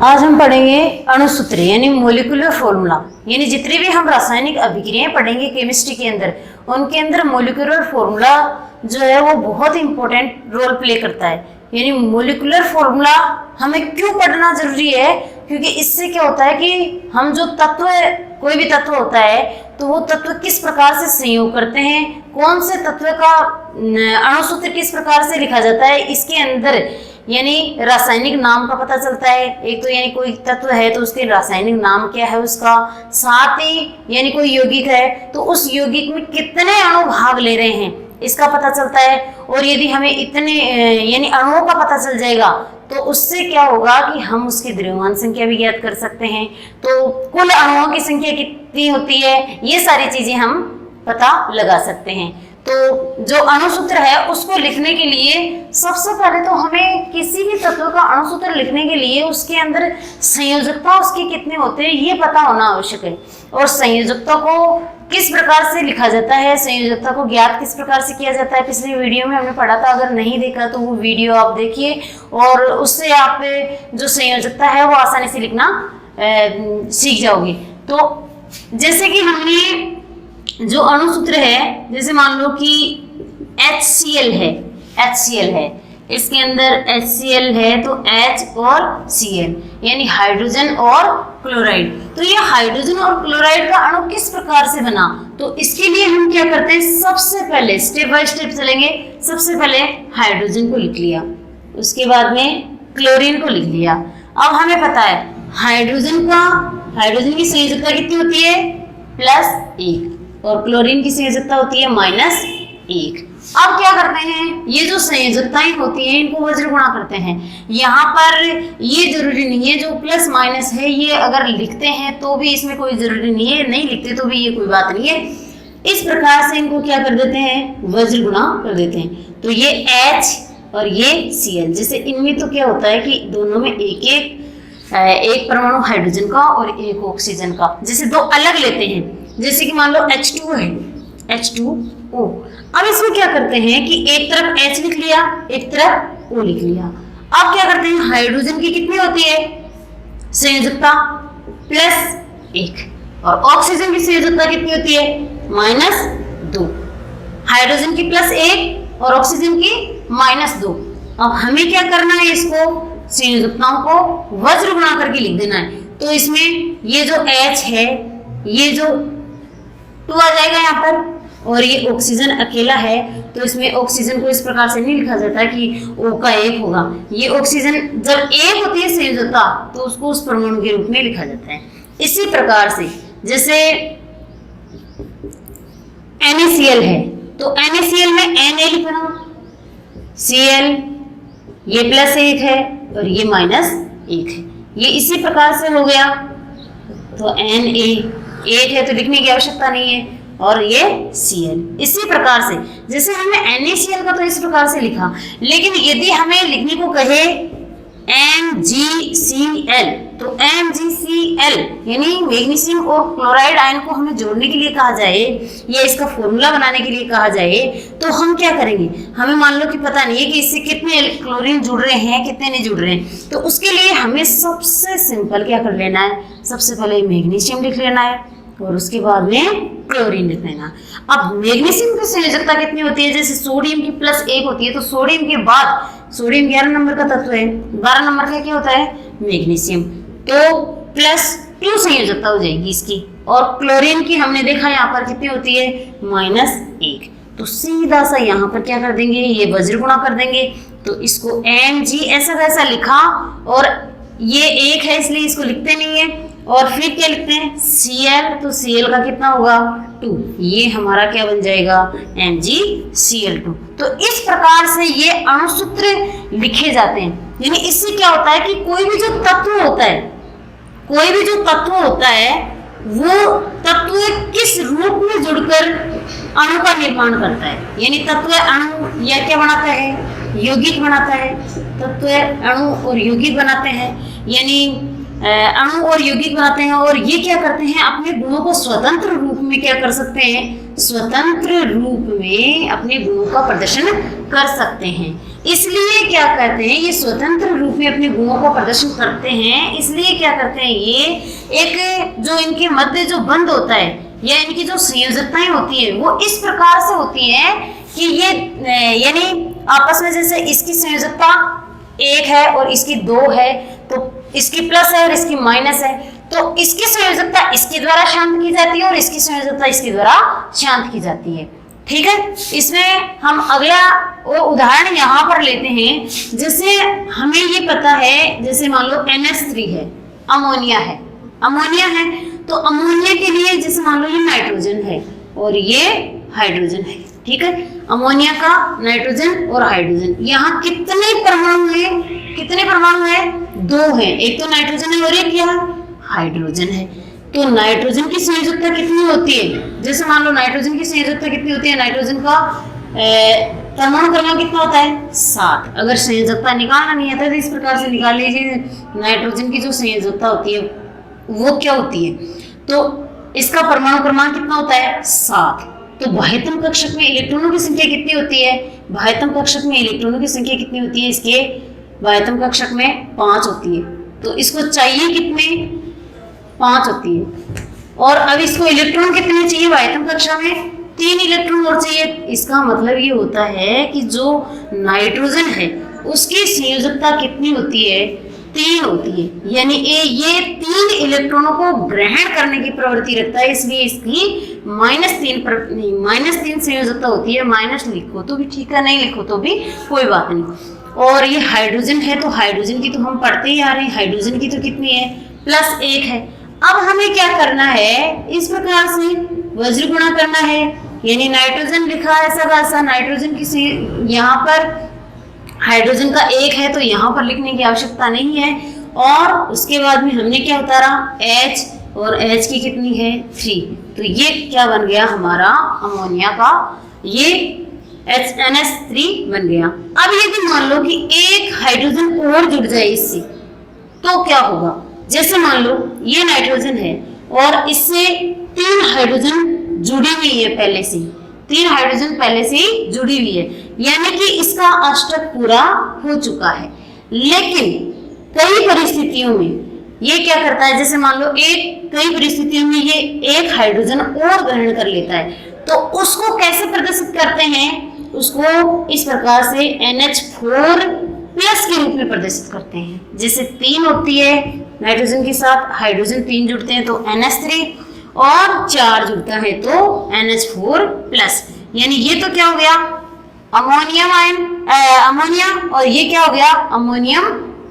आज हम पढ़ेंगे अणुसूत्र यानी मोलिकुलर फॉर्मूला। यानी जितनी भी हम रासायनिक अभिक्रियाएं पढ़ेंगे केमिस्ट्री के अंदर, उनके अंदर मोलिकुलर फॉर्मूला जो है वो बहुत इंपॉर्टेंट रोल प्ले करता है। यानी मोलिकुलर फॉर्मूला हमें क्यों पढ़ना जरूरी है, क्योंकि इससे क्या होता है कि हम जो तत्व, कोई भी तत्व होता है तो वो तत्व किस प्रकार से संयोग करते हैं, कौन से तत्व का अणुसूत्र किस प्रकार से लिखा जाता है, इसके अंदर यानी रासायनिक नाम का पता चलता है। एक तो यानी कोई तत्व है तो उसके रासायनिक नाम क्या है उसका, साथ ही यानी कोई यौगिक है तो उस यौगिक में कितने अणु भाग ले रहे हैं इसका पता चलता है। और यदि हमें इतने यानी अणुओं का पता चल जाएगा तो उससे क्या होगा कि हम उसकी द्रव्यमान संख्या भी ज्ञात कर सकते हैं, तो कुल अणुओं की संख्या कितनी होती है ये सारी चीजें हम पता लगा सकते हैं। तो जो अणुसूत्र है उसको लिखने के लिए सबसे पहले तो हमें किसी भी तत्व का अणुसूत्र लिखने के लिए उसके अंदर संयोजकता उसके कितने होते हैं ये पता होना आवश्यक है। और संयोजकता को किस प्रकार से लिखा जाता है, संयोजकता को ज्ञात किस प्रकार से किया जाता है, पिछले वीडियो में हमने पढ़ा था। अगर नहीं देखा तो वो वीडियो आप देखिए और उससे आप जो संयोजकता है वो आसानी से लिखना सीख जाओगे। तो जैसे कि हमने जो अणुसूत्र है, जैसे मान लो कि HCl है, इसके अंदर HCl है तो H और Cl यानी हाइड्रोजन और क्लोराइड। तो ये हाइड्रोजन और क्लोराइड का अणु किस प्रकार से बना, तो इसके लिए हम क्या करते हैं, सबसे पहले स्टेप बाय स्टेप चलेंगे। सबसे पहले हाइड्रोजन को लिख लिया, उसके बाद में क्लोरीन को लिख लिया। अब हमें पता है हाइड्रोजन की संयोजकता कितनी होती है, +1 और क्लोरीन की संयोजकता होती है -1। अब क्या करते हैं, ये जो संयोजकताएं होती हैं इनको वज्र गुणा करते हैं। यहाँ पर ये जरूरी नहीं है, जो प्लस माइनस है ये अगर लिखते हैं तो भी इसमें कोई जरूरी नहीं है, नहीं लिखते तो भी ये कोई बात नहीं है। इस प्रकार से इनको क्या कर देते हैं, वज्र गुणा कर देते हैं। तो ये H और ये Cl, जैसे इनमें तो क्या होता है कि दोनों में एक परमाणु हाइड्रोजन का और एक ऑक्सीजन का, जैसे दो अलग लेते हैं। जैसे कि मान लो H2 है, H2O। अब इसमें क्या करते हैं कि एक तरफ H लिख लिया, एक तरफ O लिख लिया। अब क्या करते हैं, हाइड्रोजन की कितनी होती है संयोजकता, +1 और ऑक्सीजन की संयोजकता कितनी होती है, -2। हाइड्रोजन की +1 और ऑक्सीजन की -2। अब हमें क्या करना है, इसको संयोजकताओं को वज्र गुणा करके लिख देना है। तो इसमें ये जो H है ये जो 2 आ जाएगा यहाँ पर, और ये ऑक्सीजन अकेला है तो इसमें ऑक्सीजन को इस प्रकार से नहीं लिखा जाता कि O का 1 होगा। ये ऑक्सीजन जब 1 होती है संयोजकता तो उसको उस परमाणु के रूप में लिखा जाता है। इसी प्रकार से जैसे NaCl है तो NaCl में Na लिखना, Cl ये +1 है और ये -1 है, ये इसी प्रकार से हो गया। तो Na1 है तो लिखने की आवश्यकता नहीं है, और ये Cl इसी प्रकार से। जैसे हमने NaCl का तो इस प्रकार से लिखा, लेकिन यदि हमें लिखने को कहे MgCl तो MgCl यानी मैग्नीशियम और क्लोराइड आयन को हमें जोड़ने के लिए कहा जाए या इसका फॉर्मूला बनाने के लिए कहा जाए तो हम क्या करेंगे, हमें मान लो कि पता नहीं है कि इससे कितने क्लोरीन जुड़ रहे हैं कितने नहीं जुड़ रहे हैं। तो उसके लिए हमें सबसे सिंपल क्या कर लेना है, सबसे पहले मैग्नीशियम लिख लेना है और उसके बाद में क्लोरीन लिख लेना। अब मैग्नीशियम की संयोजकता कितनी होती है, जैसे सोडियम की +1 होती है तो सोडियम के बाद, सोडियम 11 नंबर का तत्व है, 12 नंबर का क्या होता है मैग्नीशियम, तो +2 संयोजकता हो जाएगी इसकी। और क्लोरीन की हमने देखा यहाँ पर कितनी होती है, -1। तो सीधा सा यहाँ पर क्या कर देंगे, ये वज्र गुणा कर देंगे। तो इसको Mg ऐसा वैसा लिखा और ये 1 है इसलिए इसको लिखते नहीं है। और फिर क्या लिखते हैं Cl, तो Cl का कितना होगा 2, ये हमारा क्या बन जाएगा MgCl2। तो इस प्रकार से ये अणुसूत्र लिखे जाते हैं। यानी इससे क्या होता है कि कोई भी जो तत्व होता है वो तत्व किस रूप में जुड़कर अणु का निर्माण करता है। यानी तत्व अणु या क्या बनाता है, यौगिक बनाता है। तत्व अणु और यौगिक बनाते हैं, यानी अणु और यौगिक बनाते हैं। और ये क्या करते हैं, अपने गुणों को स्वतंत्र रूप में क्या कर सकते हैं, स्वतंत्र रूप में अपने गुणों का प्रदर्शन कर सकते हैं। इसलिए क्या करते हैं, ये स्वतंत्र रूप में अपने गुणों का प्रदर्शन करते हैं। इसलिए क्या करते हैं, ये एक जो इनके मध्य जो बंध होता है या इनकी जो संयोजकताएं होती है वो इस प्रकार से होती है कि ये यानी आपस में जैसे इसकी संयोजकता 1 है और इसकी 2 है, तो इसकी प्लस है और इसकी माइनस है, तो इसकी संयोजकता इसके द्वारा शांत की जाती है और इसकी संयोजकता इसके द्वारा शांत की जाती है। ठीक है, इसमें हम अगला वो उदाहरण यहाँ पर लेते हैं। जैसे हमें ये पता है, जैसे मान लो NH3 है, अमोनिया है, अमोनिया है, तो अमोनिया के लिए जैसे मान लो ये नाइट्रोजन है और ये हाइड्रोजन है। ठीक है, अमोनिया का नाइट्रोजन और हाइड्रोजन, यहाँ कितने परमाणु है, कितने परमाणु है, 2 है, एक तो नाइट्रोजन है और एक यहाँ हाइड्रोजन है। तो नाइट्रोजन की संयोजकता कितनी होती है, जैसे मान लो नाइट्रोजन की संयोजकता कितनी होती है, नाइट्रोजन का परमाणु क्रमांक कितना होता है, 7। अगर संयोजकता निकालना नहीं आता तो इस प्रकार से निकाल लीजिए, नाइट्रोजन की जो संयोजकता होती है वो क्या होती है, तो इसका परमाणु क्रमांक कितना होता है, 7। तो बाह्यतम कक्षक में इलेक्ट्रॉनों की संख्या कितनी होती है, बाह्यतम कक्षक में इलेक्ट्रॉनों की संख्या कितनी होती है, इसके बाह्यतम कक्षक में 5 होती है। तो इसको चाहिए कितने, 5 होती है। और अब इसको इलेक्ट्रॉन कितने चाहिए, बाह्यतम कक्षा में 3 इलेक्ट्रॉन और चाहिए। इसका मतलब ये होता है कि जो नाइट्रोजन है उसकी संयोजकता कितनी होती है, 3 होती है, यानी ये 3 इलेक्ट्रॉनों को ग्रहण करने की प्रवृत्ति रखता है, इसलिए इसकी -3 संयोजकता होती है। माइनस लिखो तो भी ठीक है, नहीं लिखो तो भी कोई बात नहीं। और ये हाइड्रोजन है, तो हाइड्रोजन की तो हम पढ़ते ही आ रहे हैं, हाइड्रोजन की तो कितनी है, +1 है। अब हमें क्या करना है, इस प्रकार से वज्र गुणा करना है, यानी नाइट्रोजन लिखा है ऐसा वैसा, नाइट्रोजन की यहाँ पर हाइड्रोजन का 1 है तो यहाँ पर लिखने की आवश्यकता नहीं है। और उसके बाद में हमने क्या उतारा, H, और H की कितनी है, 3। तो ये क्या बन गया हमारा अमोनिया का, ये NH3 बन गया। अब यदि मान लो कि एक हाइड्रोजन और जुड़ जाए इससे, तो क्या होगा, जैसे मान लो ये नाइट्रोजन है और इससे 3 हाइड्रोजन जुड़ी हुई है, पहले से 3 हाइड्रोजन पहले से ही जुड़ी हुई है, यानी कि इसका अष्टक पूरा हो चुका है। लेकिन कई परिस्थितियों में ये क्या करता है, जैसे मान लो कई परिस्थितियों में ये एक हाइड्रोजन और ग्रहण कर लेता है, तो उसको कैसे प्रदर्शित करते हैं, उसको इस प्रकार से NH4 प्लस के रूप में प्रदर्शित करते हैं। जैसे 3 होती है नाइट्रोजन के साथ, हाइड्रोजन 3 जुड़ते हैं तो NH3, और 4 जुड़ता है तो NH4 प्लस, यानी ये तो क्या हो गया, अमोनियम आयन, अमोनिया, और ये क्या हो गया, अमोनियम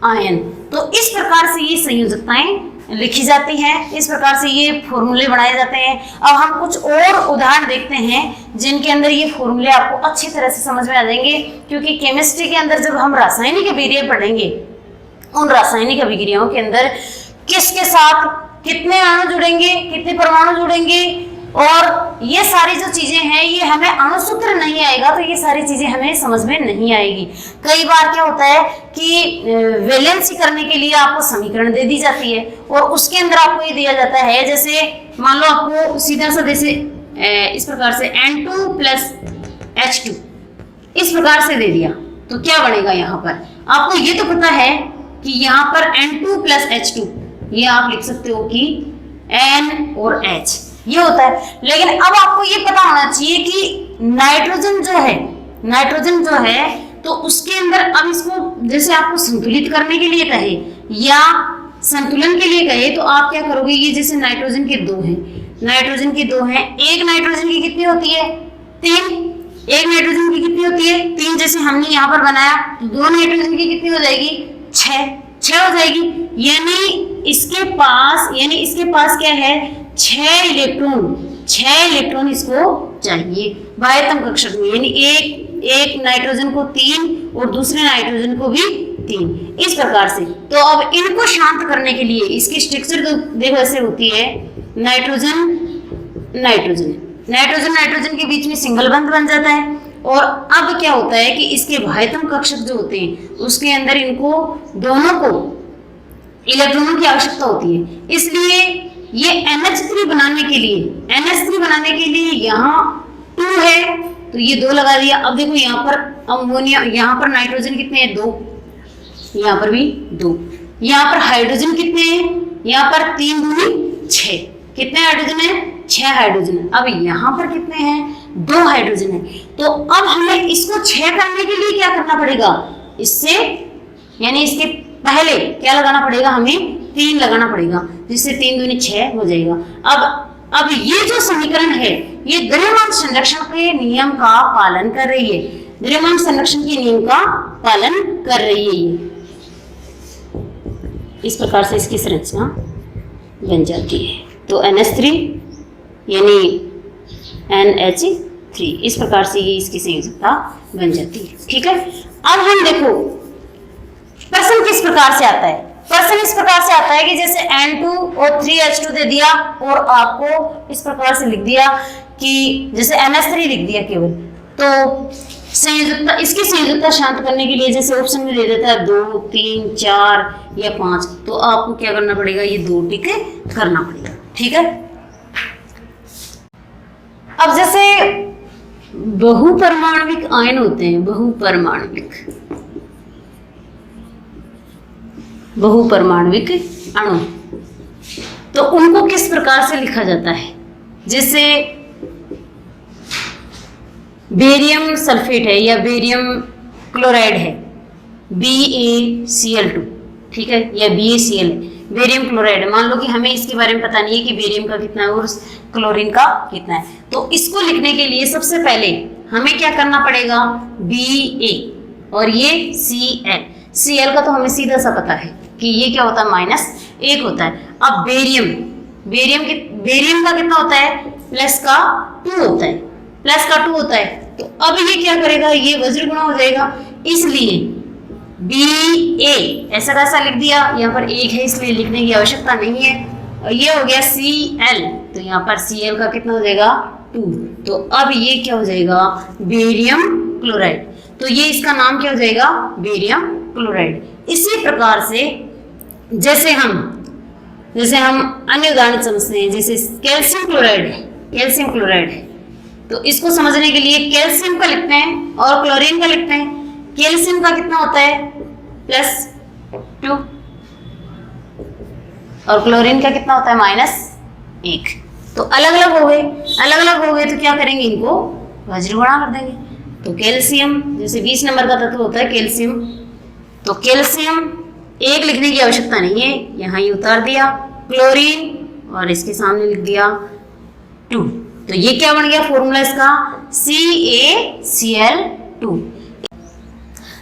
आयन। तो इस प्रकार से ये संयोजकताएं लिखी जाती हैं, इस प्रकार से ये फॉर्मूले बनाए जाते हैं। अब हम कुछ और उदाहरण देखते हैं जिनके अंदर ये फॉर्मूले आपको अच्छी तरह से समझ में आ जाएंगे, क्योंकि केमिस्ट्री के अंदर जब हम रासायनिक अभिक्रिया पढ़ेंगे, उन रासायनिक अभिक्रियाओं के अंदर किसके साथ कितने अणु जुड़ेंगे, कितने परमाणु जुड़ेंगे, और ये सारी जो चीजें हैं ये हमें अणुसूत्र नहीं आएगा तो ये सारी चीजें हमें समझ में नहीं आएगी। कई बार क्या होता है कि वैलेंसी करने के लिए आपको समीकरण दे दी जाती है और उसके अंदर आपको ये दिया जाता है, जैसे मान लो आपको सीधा सा जैसे इस प्रकार से N2 + H2 इस प्रकार से दे दिया, तो क्या बनेगा, यहाँ पर आपको ये तो पता है कि यहाँ पर N2 + H2, ये आप लिख सकते हो कि N और H ये होता है। लेकिन अब आपको ये पता होना चाहिए कि नाइट्रोजन जो है तो उसके अंदर अब इसको जैसे आपको संतुलित करने के लिए कहे या संतुलन के लिए कहे तो आप क्या करोगे, ये जैसे नाइट्रोजन के 2 हैं, नाइट्रोजन के 2 हैं, एक नाइट्रोजन की कितनी होती है, 3, एक नाइट्रोजन की कितनी होती है, 3, जैसे हमने यहाँ पर बनाया तो 2 नाइट्रोजन की कितनी हो जाएगी, 6 हो जाएगी। यानी इसके पास क्या है, 6 इलेक्ट्रॉन इसको चाहिए बाह्यतम कक्षक में, यानी एक नाइट्रोजन को 3 और दूसरे नाइट्रोजन को भी 3, इस प्रकार से। तो अब इनको शांत करने के लिए इसकी स्ट्रक्चर तो देखो ऐसे होती है, नाइट्रोजन के बीच में सिंगल बंध बन जाता है। और अब क्या होता है कि इसके बाह्यतम कक्षक जो होते हैं उसके अंदर इनको दोनों को इलेक्ट्रॉनों की आवश्यकता होती है, इसलिए ये NH3 बनाने के लिए यहाँ 2 है तो ये 2 लगा दिया। अब देखो यहाँ पर अमोनिया, यहाँ पर नाइट्रोजन कितने हैं 2, यहाँ पर भी 2, यहाँ पर हाइड्रोजन कितने हैं, यहाँ पर 3 दूनी 6, कितने हाइड्रोजन है 6 हाइड्रोजन है। अब यहाँ पर कितने हैं 2 हाइड्रोजन है। तो अब हमें इसको 6 करने के लिए क्या करना पड़ेगा, इससे यानी इसके पहले क्या लगाना पड़ेगा, हमें 3 लगाना पड़ेगा, जिससे 3 दूनी 6 हो जाएगा। अब ये जो समीकरण है ये द्रव्यमान संरक्षण के नियम का पालन कर रही है, द्रव्यमान संरक्षण के नियम का पालन कर रही है। ये इस प्रकार से इसकी संरचना बन जाती है। तो NH3 यानी NH3 इस प्रकार से ये इसकी संयोजकता बन जाती है। ठीक है, अब हम देखो प्रश्न किस प्रकार से आता है। प्रश्न इस प्रकार से आता है कि जैसे N2 और 3H2 दे दिया और आपको इस प्रकार से लिख दिया कि जैसे NH3 लिख दिया केवल, तो संयोजकता, इसकी संयोजकता शांत करने के लिए जैसे ऑप्शन में दे देता है 2, 3, 4 या 5, तो आपको क्या करना पड़ेगा, ये 2 टिक करना पड़ेगा। ठीक है, अब जैसे बहुपरमाणविक आयन होते हैं, बहुपरमाणविक अणु, तो उनको किस प्रकार से लिखा जाता है। जैसे बेरियम सल्फेट है या बेरियम क्लोराइड है BaCl2, ठीक है, या BaCl बेरियम क्लोराइड है। मान लो कि हमें इसके बारे में पता नहीं है कि बेरियम का कितना है और क्लोरीन का कितना है, तो इसको लिखने के लिए सबसे पहले हमें क्या करना पड़ेगा, Ba और ये Cl का तो हमें सीधा सा पता है कि ये क्या होता है -1 होता है। अब बेरियम का कितना होता है, प्लस का 2 होता है, तो अब ये क्या करेगा, ये वज्र गुणा हो जाएगा, इसलिए Ba ऐसा कैसा लिख दिया, यहाँ पर 1 है इसलिए लिखने की आवश्यकता नहीं है, और ये हो गया Cl, तो यहाँ पर Cl का कितना हो जाएगा 2, तो अब ये क्या हो जाएगा बेरियम क्लोराइड, तो ये इसका नाम क्या हो जाएगा बेरियम क्लोराइड। इसी प्रकार से जैसे हम अन्य उदाहरण समझते हैं, जैसे कैल्शियम क्लोराइड है, तो इसको समझने के लिए कैल्शियम का लिखते हैं और क्लोरीन का लिखते हैं। कैल्शियम का कितना होता है +2 और क्लोरीन का कितना होता है -1, तो अलग अलग हो गए तो क्या करेंगे, इनको वज्र गुणा कर देंगे। तो कैल्शियम जैसे 20 नंबर का तत्व होता है कैल्शियम, तो कैल्शियम 1 लिखने की आवश्यकता नहीं है, यहाँ ही उतार दिया, क्लोरीन और इसके सामने लिख दिया 2, तो ये क्या बन गया फॉर्मूला इसका CaCl2।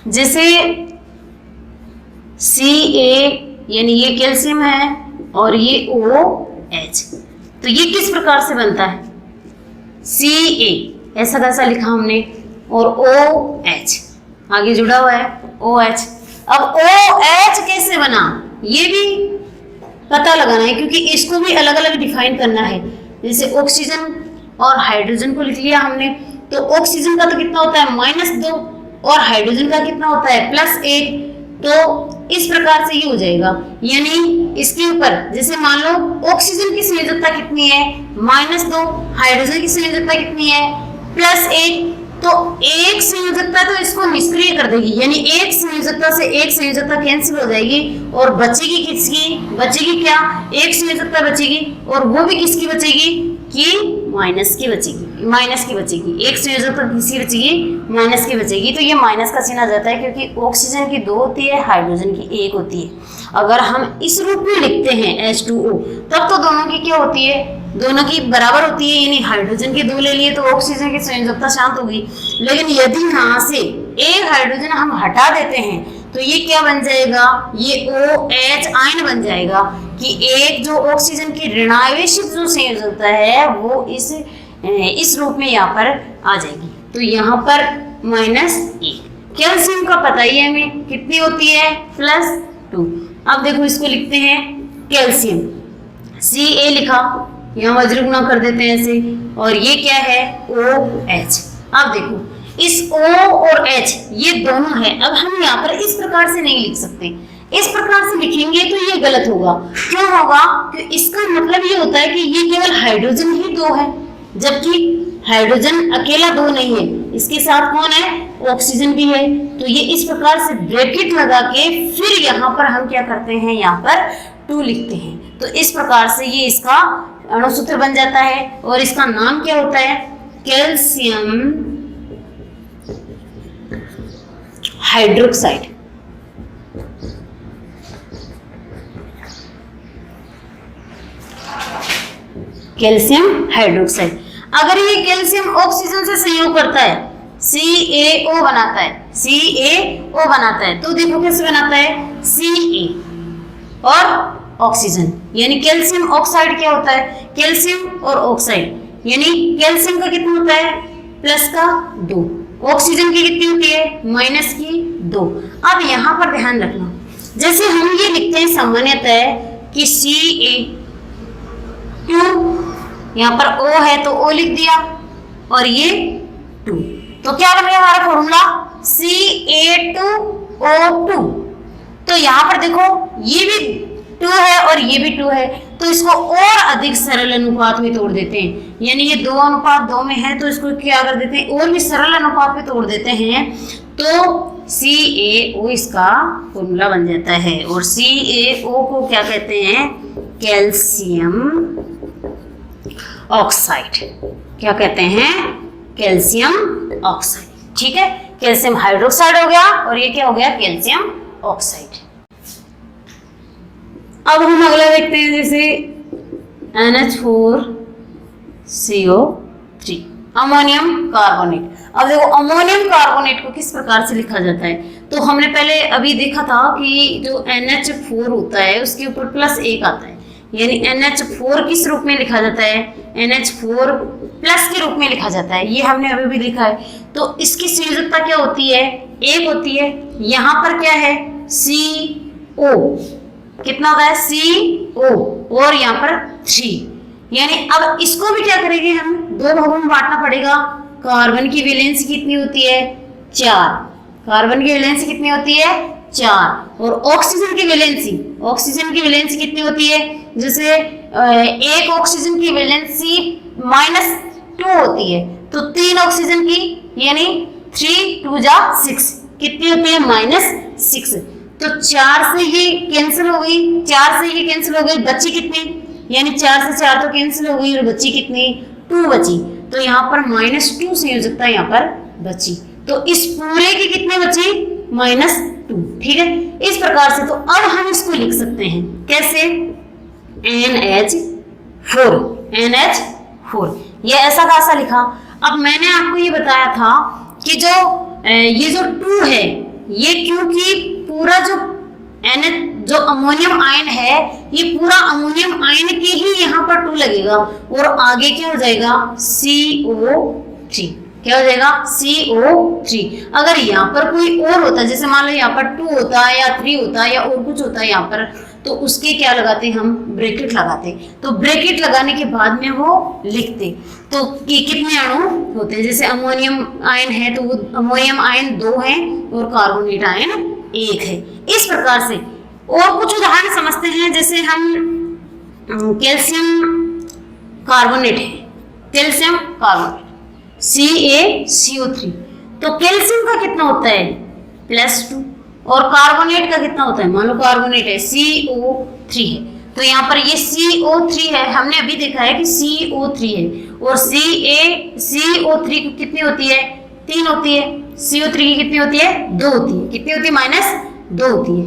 जैसे Ca यानी ये कैल्शियम है और ये OH, तो ये किस प्रकार से बनता है, Ca ऐसा कैसा लिखा हमने और OH आगे जुड़ा हुआ है OH। अब OH कैसे बना ये भी पता लगाना है, क्योंकि इसको भी अलग अलग डिफाइन करना है। जैसे ऑक्सीजन और हाइड्रोजन को लिख लिया हमने, तो ऑक्सीजन का तो कितना होता है -2 और हाइड्रोजन का कितना होता है +1, तो इस प्रकार से ये हो जाएगा। यानी इसके ऊपर जैसे मान लो ऑक्सीजन की संयोजकता कितनी है -2, हाइड्रोजन की संयोजकता कितनी है +1, तो एक संयोजकता तो इसको निष्क्रिय कर देगी, यानी एक संयोजकता से एक संयोजकता कैंसिल हो जाएगी और बचेगी बचेगी क्या, एक संयोजकता बचेगी और वो भी किसकी बचेगी कि माइनस की बचेगी, एक संयोजकता किसकी बचेगी माइनस की बचेगी। तो ये माइनस का चिन्ह आ जाता है क्योंकि ऑक्सीजन की 2 होती है, हाइड्रोजन की 1 होती है। अगर हम इस रूप में लिखते हैं H2O, तब तो दोनों की क्या होती है, दोनों की बराबर होती है, यानी हाइड्रोजन के 2 ले लिए तो ऑक्सीजन की संयोजकता शांत होगी। लेकिन यदि यहाँ से एक हाइड्रोजन हम हटा देते हैं तो ये क्या बन जाएगा, ये OH आयन बन जाएगा कि एक जो ऑक्सीजन की ऋणावेशित जो संयोजकता है वो इस रूप में यहाँ पर आ जाएगी। तो यहाँ पर -1, कैल्शियम का पता ही है हमें कितनी होती है +2। अब देखो इसको लिखते हैं कैल्शियम, Ca लिखा, यहाँ वज्र गुणा कर देते हैं ऐसे, और ये क्या है OH। अब देखो इस O और H ये दोनों है, अब हम यहाँ पर इस प्रकार से नहीं लिख सकते, इस प्रकार से लिखेंगे तो ये गलत होगा। क्यों होगा, कि इसका मतलब ये होता है कि ये केवल हाइड्रोजन ही 2 है, जबकि हाइड्रोजन अकेला 2 नहीं है, इसके साथ कौन है, ऑक्सीजन भी है। तो ये इस प्रकार से ब्रैकेट लगा के फिर यहाँ पर हम क्या करते हैं, यहाँ पर 2 लिखते हैं। तो इस प्रकार से ये इसका अणुसूत्र बन जाता है और इसका नाम क्या होता है, कैल्शियम हाइड्रोक्साइड। Calcium hydroxide. अगर ये कैल्शियम ऑक्सीजन से संयोग करता है, CaO बनाता है, CaO बनाता है, तो देखो कैसे बनाता है, Ca और ऑक्सीजन, यानी कैल्शियम ऑक्साइड क्या होता है, कैल्शियम और ऑक्साइड, यानी कैल्शियम का कितना होता है, प्लस का 2, ऑक्सीजन की कितनी होती है, माइनस की 2। अब यहाँ पर ध्यान रखना, जैसे हम ये लिखते हैं सामान्यतः कि Ca2, यहाँ पर O है तो O लिख दिया और ये 2, तो क्या बन गया हमारा फॉर्मूला, Ca2O2। तो यहाँ पर देखो ये भी 2 है और ये भी 2 है, तो इसको और अधिक सरल अनुपात में तोड़ देते हैं, यानी ये 2:2 में है तो इसको क्या कर देते हैं, और भी सरल अनुपात में तोड़ देते हैं, तो CaO इसका फॉर्मूला बन जाता है। और CaO को क्या कहते हैं, कैल्शियम ऑक्साइड। क्या कहते हैं, कैल्शियम ऑक्साइड। ठीक है, कैल्शियम हाइड्रोक्साइड हो गया और ये क्या हो गया, कैल्शियम ऑक्साइड। अब हम अगला देखते हैं, जैसे NH4CO3 अमोनियम कार्बोनेट। अब देखो अमोनियम कार्बोनेट को किस प्रकार से लिखा जाता है, तो हमने पहले अभी देखा था कि जो NH4 होता है उसके ऊपर +1 आता है, यानी NH4 किस रूप में लिखा जाता है, NH4 प्लस के रूप में लिखा जाता है, ये हमने अभी भी लिखा है। तो इसकी संयोजकता क्या होती है, 1 होती है। यहाँ पर क्या है, CO, कितना होता है, CO, और यहाँ पर 3, यानी अब इसको भी क्या करेंगे हम, 2 भागों में बांटना पड़ेगा। कार्बन की वैलेंसी कितनी होती है, 4, कार्बन की वैलेंसी कितनी होती है, 4, और ऑक्सीजन की वैलेंसी कितनी होती है, जैसे एक ऑक्सीजन की वैलेंसी -2 होती है, तो 3 ऑक्सीजन की, यानी 3 2 जा 6 कितनी होती है, -6। तो 4 से ये कैंसिल हो गई, 4 से ये कैंसिल हो गई, बची कितनी, यानी 4 से 4 तो कैंसिल हो गई और बची कितनी, 2 बची। तो यहाँ पर -2 संयोजकता यहाँ पर बची, तो इस पूरे की कितनी बची, -2। ठीक है, इस प्रकार से। तो अब हम इसको लिख सकते हैं कैसे, NH4, ये ऐसा खासा लिखा। अब मैंने आपको ये बताया था कि ये जो 2 है, ये क्योंकि पूरा जो अमोनियम आयन है, ये पूरा अमोनियम आयन के ही यहाँ पर 2 लगेगा और आगे क्या हो जाएगा, CO3। क्या हो जाएगा, CO3। अगर यहाँ पर कोई और होता, जैसे मान लो यहाँ पर 2 होता है या 3 होता है या और कुछ होता है यहाँ पर, तो उसके क्या लगाते, हम ब्रैकेट लगाते। तो ब्रैकेट लगाने के बाद में वो लिखते तो कि कितने अणु होते हैं, जैसे अमोनियम आयन है तो वो अमोनियम आयन 2 है और कार्बोनेट आयन 1 है। इस प्रकार से और कुछ उदाहरण समझते हैं, जैसे हम कैल्शियम कार्बोनेट है, कैल्शियम कार्बोनेट CaCO3, तो कैल्शियम का कितना होता है, +2, और कार्बोनेट का कितना होता है, मान लो कार्बोनेट है CO3 है, तो यहाँ पर ये CO3 है, हमने अभी देखा है कि CO3 है, और CO3 की कितनी होती है, 3 होती है, CO3 की कितनी होती है, 2 होती है, कितनी होती है, -2 होती है।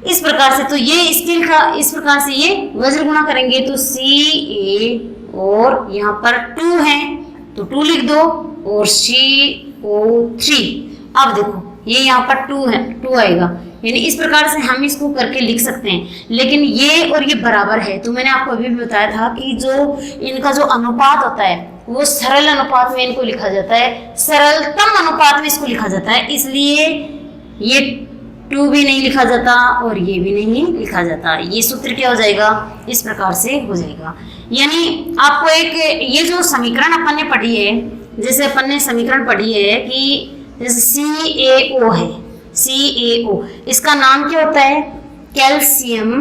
इस प्रकार से तो ये स्केल का इस प्रकार से ये वज्र गुणा करेंगे तो Ca और यहाँ पर 2 है तो 2 लिख दो और CO3। अब देखो ये यहाँ पर 2 है, 2 आएगा, यानी इस प्रकार से हम इसको करके लिख सकते हैं। लेकिन ये और ये बराबर है, तो मैंने आपको अभी भी बताया था कि जो इनका जो अनुपात होता है वो सरल अनुपात में इनको लिखा जाता है, सरलतम अनुपात में इसको लिखा जाता है, इसलिए ये 2 भी नहीं लिखा जाता और ये भी नहीं लिखा जाता। ये सूत्र क्या हो जाएगा, इस प्रकार से हो जाएगा। यानी आपको एक ये जो समीकरण अपन ने पढ़ी है, जैसे अपन ने समीकरण पढ़ी है कि जैसे CaO है, CaO इसका नाम क्या होता है, calcium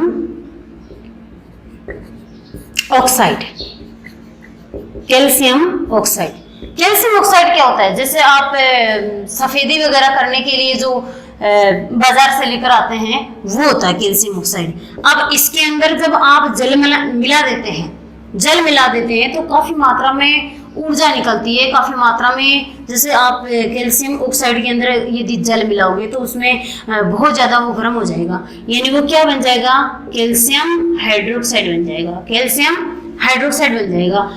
oxide, calcium oxide. Calcium oxide क्या होता है, जैसे आप सफेदी वगैरह करने के लिए जो बाजार से लेकर आते हैं वो होता है कैल्शियम ऑक्साइड। अब इसके अंदर जब आप जल मिला देते हैं तो काफी मात्रा में ऊर्जा निकलती है, काफी मात्रा में। जैसे आप कैल्शियम ऑक्साइड के अंदर यदि जल मिलाओगे तो उसमें बहुत ज्यादा वो गर्म हो जाएगा, यानी वो क्या बन जाएगा, कैल्शियम हाइड्रोक्साइड बन जाएगा, कैल्शियम हाइड्रोक्साइड बन जाएगा,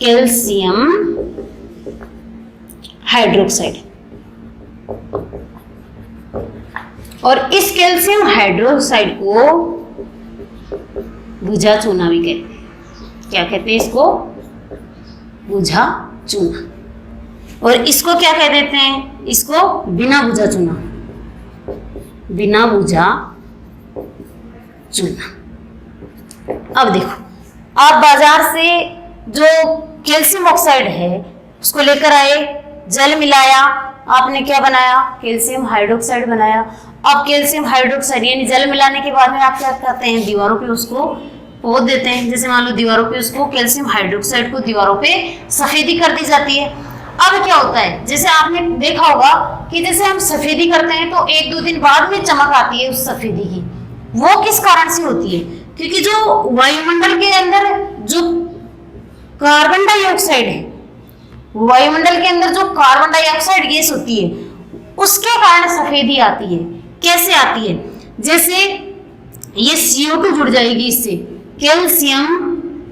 कैल्शियम हाइड्रोक्साइड। और इस कैल्शियम हाइड्रोक्साइड को बुझा चूना भी कहते हैं। क्या कहते हैं इसको, बुझा चूना। और इसको क्या कह देते हैं, इसको बिना बुझा चूना, बिना बुझा चूना। अब देखो, आप बाजार से जो कैल्शियम ऑक्साइड है उसको लेकर आए, जल मिलाया, आपने क्या बनाया, कैल्शियम हाइड्रोक्साइड बनाया। अब कैल्शियम हाइड्रोक्साइड यानी जल मिलाने के बाद में आप क्या करते हैं, दीवारों पे उसको पोत देते हैं। जैसे मान लो दीवारों पे उसको कैल्शियम हाइड्रोक्साइड को दीवारों पे सफेदी कर दी जाती है। अब क्या होता है, जैसे आपने देखा होगा कि जैसे हम सफेदी करते हैं तो 1-2 दिन बाद में चमक आती है उस सफेदी की। वो किस कारण से होती है, क्योंकि जो वायुमंडल के अंदर जो कार्बन डाइऑक्साइड है, वायुमंडल के अंदर जो कार्बन डाइऑक्साइड गैस होती है उसके कारण सफेदी आती है। कैसे आती है, जैसे ये CO2 जुड़ जाएगी, इससे कैल्शियम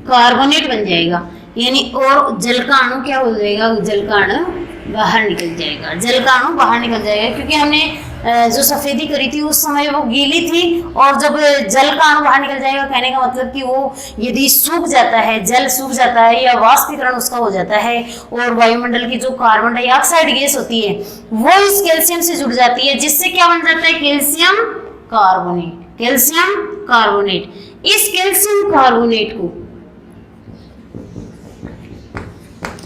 कार्बोनेट बन जाएगा, यानी और जल का अणु क्या हो जाएगा, जल का अणु बाहर निकल जाएगा, जल का अणु बाहर निकल जाएगा। क्योंकि हमने जो सफेदी करी थी उस समय वो गीली थी, और जब जल का अणु बाहर निकल जाएगा, कहने का मतलब कि वो यदि सूख जाता है, जल सूख जाता है या वाष्पीकरण उसका हो जाता है, और वायुमंडल की जो कार्बन डाइऑक्साइड गैस होती है वो इस कैल्शियम से जुड़ जाती है, जिससे क्या बन जाता है, कैल्शियम कार्बोनेट, कैल्शियम कार्बोनेट। इस कैल्शियम कार्बोनेट को,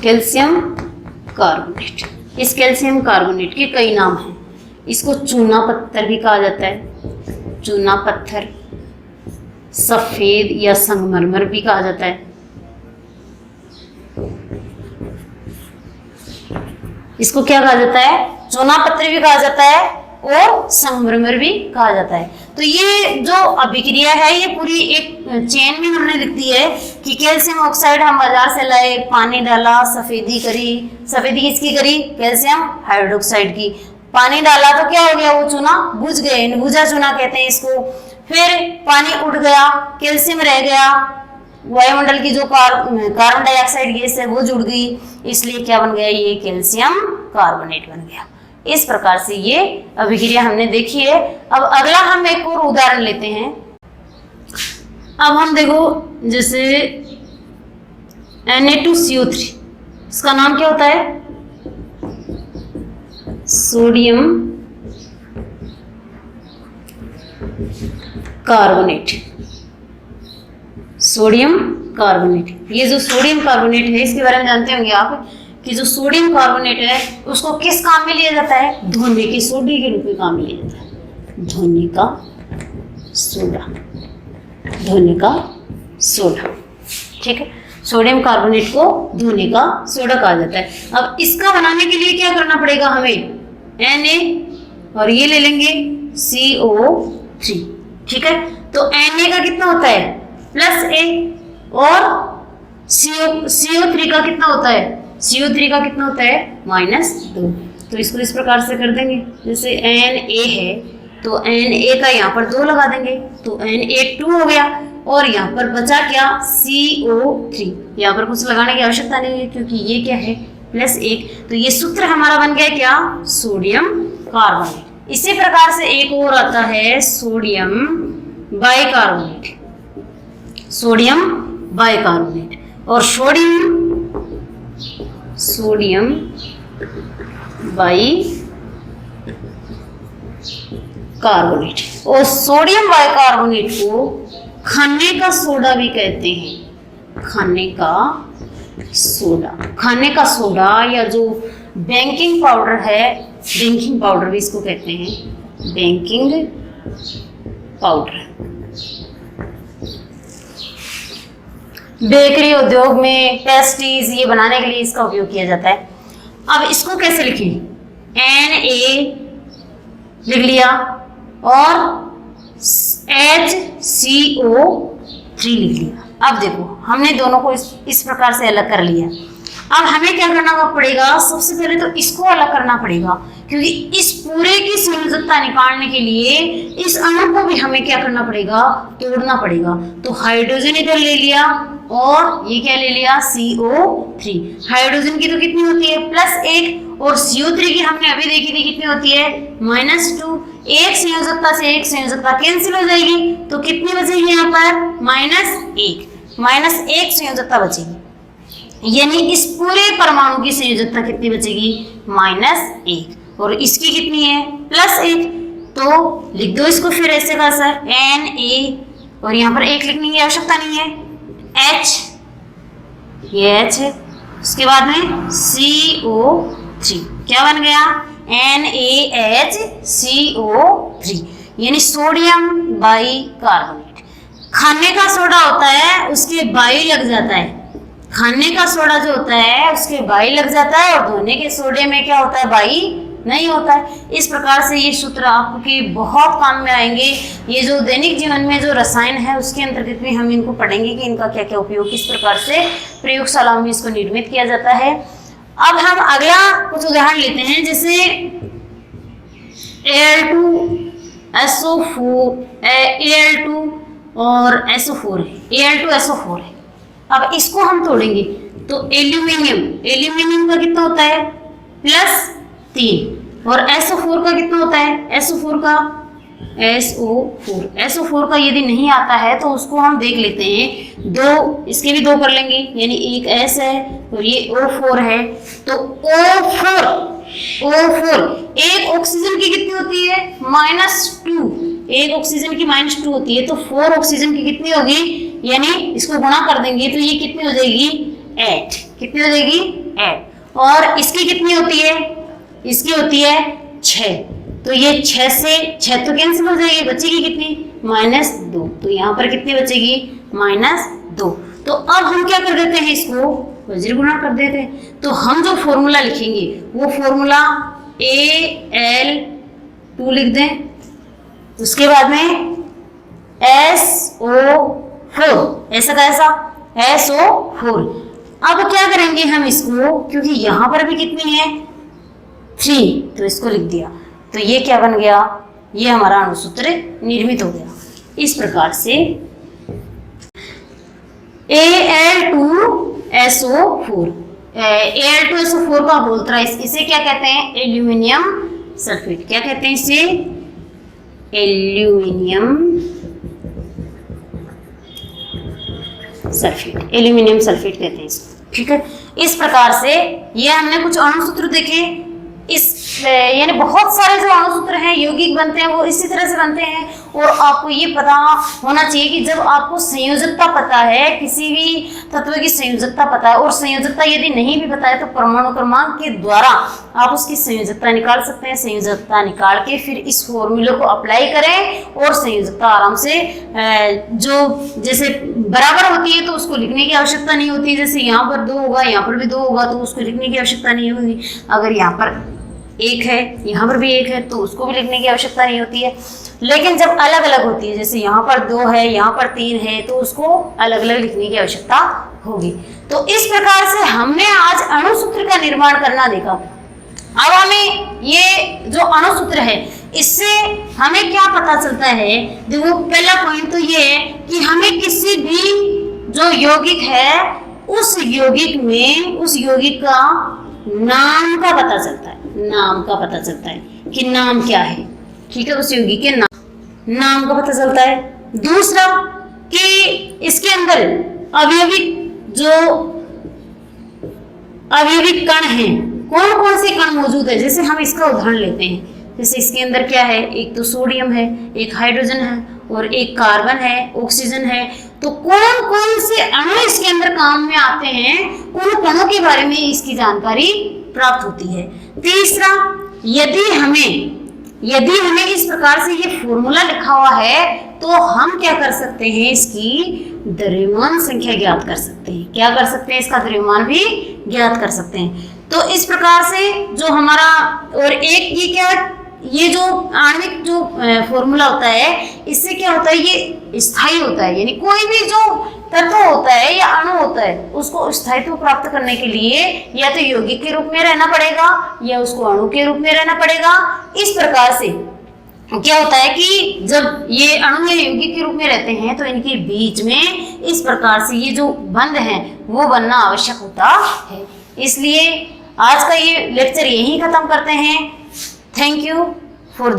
कैल्शियम कार्बोनेट, इस कैल्शियम कार्बोनेट के कई नाम हैं। इसको चूना पत्थर भी कहा जाता है, चूना पत्थर, सफेद या संगमरमर भी कहा जाता है। इसको क्या कहा जाता है, चूना पत्थर भी कहा जाता है और संगमरमर भी कहा जाता है। तो ये जो अभिक्रिया है ये पूरी एक चेन में हमने लिख दी है कि कैल्शियम ऑक्साइड हम बाजार से लाए, पानी डाला, सफेदी करी, सफेदी किसकी करी, कैल्शियम हाइड्रोक्साइड की, पानी डाला तो क्या हो गया, वो चूना बुझ गए, बुझा चूना कहते हैं इसको। फिर पानी उड़ गया, कैल्शियम रह गया, वायुमंडल की जो कार्बन डाइऑक्साइड गैस है वो जुड़ गई, इसलिए क्या बन गया, ये कैल्शियम कार्बोनेट बन गया। इस प्रकार से ये अभिक्रिया हमने देखी है। अब अगला हम एक और उदाहरण लेते हैं। अब हम देखो, जैसे Na2CO3, इसका नाम क्या होता है, सोडियम कार्बोनेट, सोडियम कार्बोनेट। ये जो सोडियम कार्बोनेट है इसके बारे में जानते होंगे आप कि जो सोडियम कार्बोनेट है उसको किस काम में लिया जाता है, धोने के सोडे के रूप में काम में लिया जाता है, धोने का सोडा, धोने का सोडा, ठीक है। सोडियम कार्बोनेट को धोने का सोडा कहा जाता है। अब इसका बनाने के लिए क्या करना पड़ेगा हमें, Na और ये ले लेंगे CO3, ठीक है। तो Na का कितना होता है, +A, और CO3 का कितना होता है, CO3 का कितना होता है, -2। तो इसको इस प्रकार से कर देंगे, जैसे Na है तो Na का यहाँ पर 2 लगा देंगे तो Na2 हो गया, और यहाँ पर बचा क्या, CO3। यहाँ पर कुछ लगाने की आवश्यकता नहीं है क्योंकि ये क्या है, +1। तो ये सूत्र हमारा बन गया क्या, सोडियम कार्बोनेट। इसी प्रकार से एक और आता है सोडियम बाइकार्बोनेट, सोडियम बाइकार्बोनेट, और सोडियम बाइकार्बोनेट। और सोडियम बाइकार्बोनेट को खाने का सोडा भी कहते हैं, खाने का सोडा, खाने का सोडा या जो बेकिंग पाउडर है, बेकिंग पाउडर भी इसको कहते हैं, बेकिंग पाउडर। बेकरी उद्योग में पेस्ट्रीज ये बनाने के लिए इसका उपयोग किया जाता है। अब इसको कैसे लिखें? Na लिख लिया और HCO3 लिख लिया। अब देखो हमने दोनों को इस प्रकार से अलग कर लिया। अब हमें क्या करना पड़ेगा? सबसे पहले तो इसको अलग करना पड़ेगा, क्योंकि इस पूरे की संयोजकता निकालने के लिए इस अणु को भी हमें क्या करना पड़ेगा? तोड़ना पड़ेगा। तो हाइड्रोजन इधर ले लिया और ये क्या ले लिया? CO3। हाइड्रोजन की तो कितनी होती है? +1, और CO3 की हमने अभी देखी थी कितनी होती है? -2। एक संयोजकता से एक संयोजकता कैंसिल हो जाएगी, तो कितनी बचेगी यहाँ पर? -1 संयोजकता बचेगी। यानी इस पूरे परमाणु की संयोजकता कितनी बचेगी? -1। और इसकी कितनी है? +1। तो लिख दो इसको फिर ऐसे का सर Na, और यहाँ पर 1 लिखने की आवश्यकता नहीं है। H, ये H है, उसके बाद में CO3 क्या बन गया? NaHCO3, यानी सोडियम बाइकार्बोनेट। खाने का सोडा होता है उसके बाई लग जाता है, खाने का सोडा जो होता है उसके बाई लग जाता है, और धोने के सोडे में क्या होता है? बाई नहीं होता है। इस प्रकार से ये सूत्र आपके बहुत काम में आएंगे। ये जो दैनिक जीवन में जो रसायन है उसके अंतर्गत भी हम इनको पढ़ेंगे कि इनका क्या क्या उपयोग, किस प्रकार से प्रयोगशालाओं में इसको निर्मित किया जाता है। अब हम अगला कुछ उदाहरण लेते हैं, जैसे Al2SO4 Al2 और SO4 है, Al2SO4 है। अब इसको हम तोड़ेंगे तो एल्यूमिनियम का कितना होता है? +3, और SO4 का कितना होता है? SO4 का यदि नहीं आता है तो उसको हम देख लेते हैं। दो, इसके भी 2 कर लेंगे, यानी एक S है और ये O4 है। तो O4 एक ऑक्सीजन की कितनी होती है? -2। एक ऑक्सीजन की -2 होती है, तो 4 ऑक्सीजन की कितनी होगी? यानी इसको गुणा कर देंगे तो ये कितनी हो जाएगी? 8। कितनी हो जाएगी? 8। और इसकी कितनी होती है? इसकी होती है 6। तो ये 6 से 6 तो कैंसिल हो जाएगी, बचेगी कितनी? -2। तो यहाँ पर कितनी बचेगी? -2। तो अब हम क्या कर देते हैं? इसको वज्र गुणा कर देते हैं। तो हम जो फॉर्मूला लिखेंगे वो फॉर्मूला Al2 लिख दें, उसके बाद में SO4, ऐसा कैसा? SO4। अब क्या करेंगे हम इसको, क्योंकि यहाँ पर भी कितनी है? 3, तो इसको लिख दिया। तो ये क्या बन गया? ये हमारा अणुसूत्र निर्मित हो गया। इस प्रकार से Al2SO4, Al2SO4 का बोलता इसे क्या कहते हैं? Aluminium sulphate. क्या कहते हैं इसे? एल्यूमिनियम सल्फेट कहते हैं इसको। ठीक है, इस प्रकार से ये हमने कुछ अणुसूत्र देखे। इस यानी बहुत सारे जो अणुसूत्र हैं यौगिक बनते हैं वो इसी तरह से बनते हैं। और आपको ये पता होना चाहिए कि जब आपको संयोजकता पता है, किसी भी तत्व की संयोजकता पता है, और संयोजकता यदि नहीं भी पता है तो परमाणु क्रमांक के द्वारा आप उसकी संयोजकता निकाल सकते हैं। संयोजकता निकाल के फिर इस फॉर्मूले को अप्लाई करें और संयोजकता आराम से जो जैसे बराबर होती है तो उसको लिखने की आवश्यकता नहीं होती। जैसे यहाँ पर 2 होगा, यहाँ पर भी 2 होगा, तो उसको लिखने की आवश्यकता नहीं होगी। अगर यहाँ पर 1 है, यहाँ पर भी 1 है, तो उसको भी लिखने की आवश्यकता नहीं होती है। लेकिन जब अलग अलग होती है, जैसे यहाँ पर 2 है, यहाँ पर 3 है, तो उसको अलग अलग लिखने की आवश्यकता होगी। तो इस प्रकार से हमने आज अणुसूत्र का निर्माण करना देखा। अब हमें ये जो अणुसूत्र है इससे हमें क्या पता चलता है? देखो, पहला पॉइंट तो ये है कि हमें किसी भी जो यौगिक है उस यौगिक में उस यौगिक का नाम का पता चलता है। नाम का पता चलता है कि नाम क्या है। ठीक है, उस यौगिक के नाम का पता चलता है। दूसरा कि इसके अंदर अवयविक कण हैं, कौन कौन से कण मौजूद है। जैसे हम इसका उदाहरण लेते हैं, जैसे इसके अंदर क्या है? एक तो सोडियम है, एक हाइड्रोजन है और एक कार्बन है, ऑक्सीजन है। तो कौन कौन से अणु इसके अंदर काम में आते हैं, उन कणों के बारे में इसकी जानकारी प्राप्त होती है। तीसरा, यदि हमें इस प्रकार से ये फॉर्मूला लिखा हुआ है तो हम क्या कर सकते हैं? इसकी द्रव्यमान संख्या ज्ञात कर सकते हैं। क्या कर सकते हैं? इसका द्रव्यमान भी ज्ञात कर सकते हैं। तो इस प्रकार से जो हमारा, और एक ये क्या, ये जो आणविक जो फॉर्मूला होता है, इससे क्या होता है, ये स्थायी होता है। यानी कोई भी जो तत्व होता है या अणु होता है, उसको स्थायित्व प्राप्त करने के लिए या तो यौगिक के रूप में रहना पड़ेगा या उसको अणु के रूप में रहना पड़ेगा। इस प्रकार से क्या होता है कि जब ये अणु या यौगिक के रूप में रहते हैं तो इनके बीच में इस प्रकार से ये जो बंध है वो बनना आवश्यक होता है। इसलिए आज का ये लेक्चर यहीं खत्म करते हैं। Thank you for